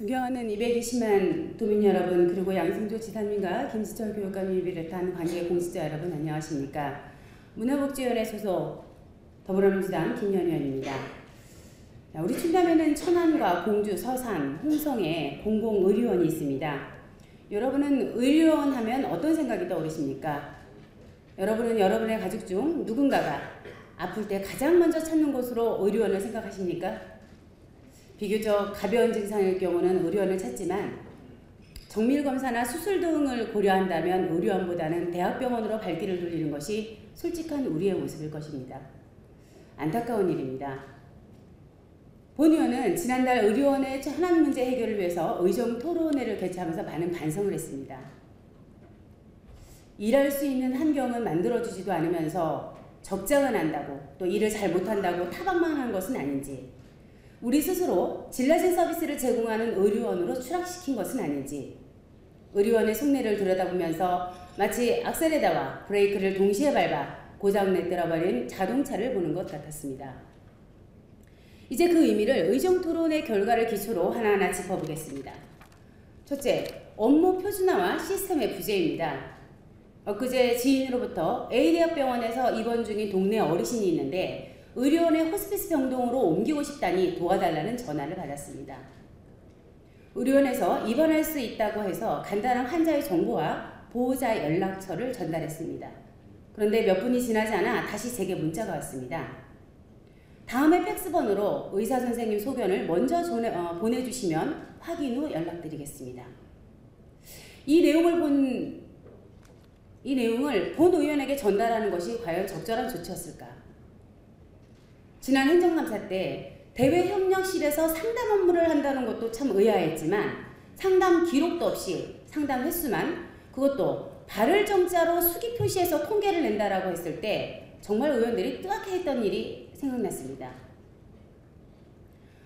존경하는 220만 도민 여러분, 그리고 양승조 지사님과 김지철 교육감님이 비롯한 관계 공직자 여러분 안녕하십니까. 문화복지위원회 소속 더불어민주당 김연희 의원입니다. 우리 충남에는 천안과 공주, 서산, 홍성에 공공의료원이 있습니다. 여러분은 의료원 하면 어떤 생각이 떠오르십니까? 여러분은 여러분의 가족 중 누군가가 아플 때 가장 먼저 찾는 곳으로 의료원을 생각하십니까? 비교적 가벼운 증상일 경우는 의료원을 찾지만 정밀검사나 수술 등을 고려한다면 의료원보다는 대학병원으로 발길을 돌리는 것이 솔직한 우리의 모습일 것입니다. 안타까운 일입니다. 본 의원은 지난달 의료원의 현안 문제 해결을 위해서 의정토론회를 개최하면서 많은 반성을 했습니다. 일할 수 있는 환경은 만들어주지도 않으면서 적자가 난다고 또 일을 잘 못한다고 타박만 한 것은 아닌지, 우리 스스로 질낮은 서비스를 제공하는 의료원으로 추락시킨 것은 아닌지, 의료원의 속내를 들여다보면서 마치 악셀레다와 브레이크를 동시에 밟아 고장내떨어버린 자동차를 보는 것 같았습니다. 이제 그 의미를 의정토론의 결과를 기초로 하나하나 짚어보겠습니다. 첫째, 업무 표준화와 시스템의 부재입니다. 엊그제 지인으로부터 A대학병원에서 입원 중인 동네 어르신이 있는데 의료원의 호스피스 병동으로 옮기고 싶다니 도와달라는 전화를 받았습니다. 의료원에서 입원할 수 있다고 해서 간단한 환자의 정보와 보호자 연락처를 전달했습니다. 그런데 몇 분이 지나지 않아 다시 제게 문자가 왔습니다. 다음에 팩스번호로 의사선생님 소견을 먼저 보내주시면 확인 후 연락드리겠습니다. 이 내용을 본 의원에게 전달하는 것이 과연 적절한 조치였을까? 지난 행정감사 때 대외협력실에서 상담 업무를 한다는 것도 참 의아했지만 상담 기록도 없이 상담 횟수만, 그것도 발을 정자로 수기 표시해서 통계를 낸다라고 했을 때 정말 의원들이 뜨악해 했던 일이 생각났습니다.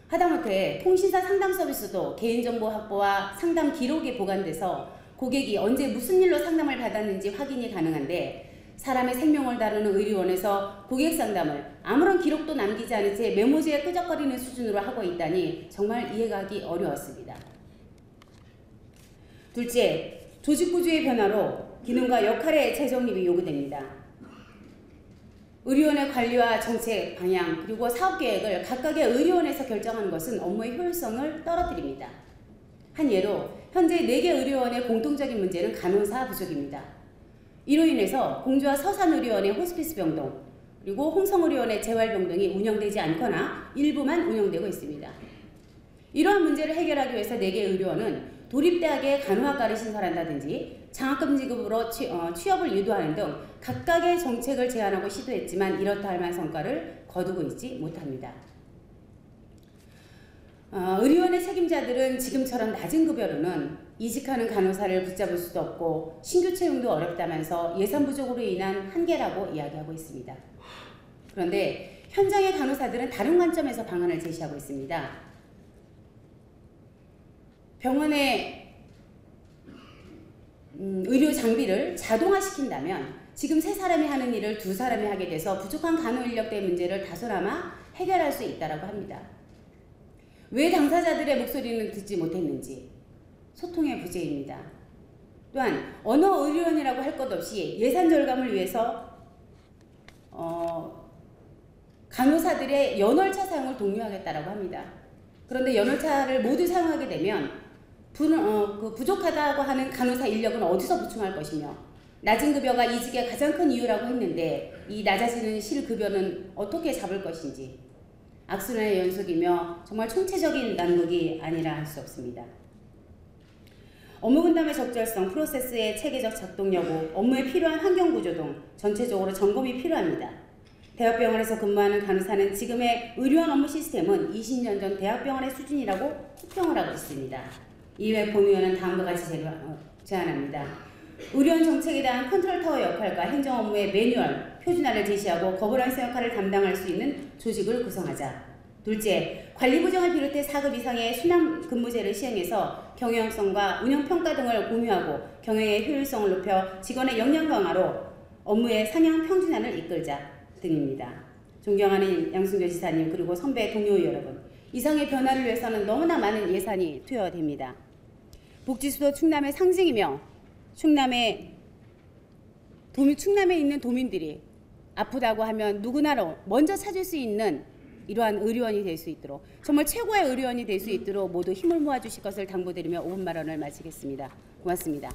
하다못해 통신사 상담 서비스도 개인정보 확보와 상담 기록이 보관돼서 고객이 언제 무슨 일로 상담을 받았는지 확인이 가능한데, 사람의 생명을 다루는 의료원에서 고객 상담을 아무런 기록도 남기지 않은 채 메모지에 끄적거리는 수준으로 하고 있다니 정말 이해가기 어려웠습니다. 둘째, 조직구조의 변화로 기능과 역할의 재정립이 요구됩니다. 의료원의 관리와 정책 방향 그리고 사업계획을 각각의 의료원에서 결정하는 것은 업무의 효율성을 떨어뜨립니다. 한 예로 현재 4개 의료원의 공통적인 문제는 간호사 부족입니다. 이로 인해서 공주와 서산의료원의 호스피스 병동 그리고 홍성의료원의 재활병동이 운영되지 않거나 일부만 운영되고 있습니다. 이러한 문제를 해결하기 위해서 4개 의료원은 도립대학에 간호학과를 신설한다든지 장학금 지급으로 취업을 유도하는 등 각각의 정책을 제안하고 시도했지만 이렇다 할 만한 성과를 거두고 있지 못합니다. 의료원의 책임자들은 지금처럼 낮은 급여로는 이직하는 간호사를 붙잡을 수도 없고 신규 채용도 어렵다면서 예산 부족으로 인한 한계라고 이야기하고 있습니다. 그런데 현장의 간호사들은 다른 관점에서 방안을 제시하고 있습니다. 병원의 의료 장비를 자동화시킨다면 지금 3사람이 하는 일을 2사람이 하게 돼서 부족한 간호 인력대의 문제를 다소나마 해결할 수 있다고 합니다. 왜 당사자들의 목소리는 듣지 못했는지, 소통의 부재입니다. 또한 언어 의료원이라고 할 것 없이 예산 절감을 위해서 간호사들의 연월차 사용을 독려하겠다라고 합니다. 그런데 연월차를 모두 사용하게 되면 부족하다고 하는 간호사 인력은 어디서 보충할 것이며, 낮은 급여가 이직의 가장 큰 이유라고 했는데 이 낮아지는 실급여는 어떻게 잡을 것인지 악순환의 연속이며 정말 총체적인 난국이 아니라 할 수 없습니다. 업무 분담의 적절성, 프로세스의 체계적 작동 여부, 업무에 필요한 환경 구조 등 전체적으로 점검이 필요합니다. 대학병원에서 근무하는 간호사는 지금의 의료원 업무 시스템은 20년 전 대학병원의 수준이라고 혹평을 하고 있습니다. 이외 본 의원은 다음과 같이 제안합니다. 의료원 정책에 대한 컨트롤타워 역할과 행정 업무의 매뉴얼, 표준화를 제시하고 거버넌스 역할을 담당할 수 있는 조직을 구성하자. 둘째, 관리부정을 비롯해 4급 이상의 순환 근무제를 시행해서 경영성과 운영평가 등을 공유하고 경영의 효율성을 높여 직원의 역량 강화로 업무의 상향 평준화를 이끌자 등입니다. 존경하는 양승조 지사님 그리고 선배 동료 여러분, 이상의 변화를 위해서는 너무나 많은 예산이 투여됩니다. 복지수도 충남의 상징이며 충남에 있는 도민들이 아프다고 하면 누구나 먼저 찾을 수 있는 이러한 의료원이 될 수 있도록 정말 최고의 의료원이 될 수 있도록 모두 힘을 모아주실 것을 당부드리며 5분 발언을 마치겠습니다. 고맙습니다.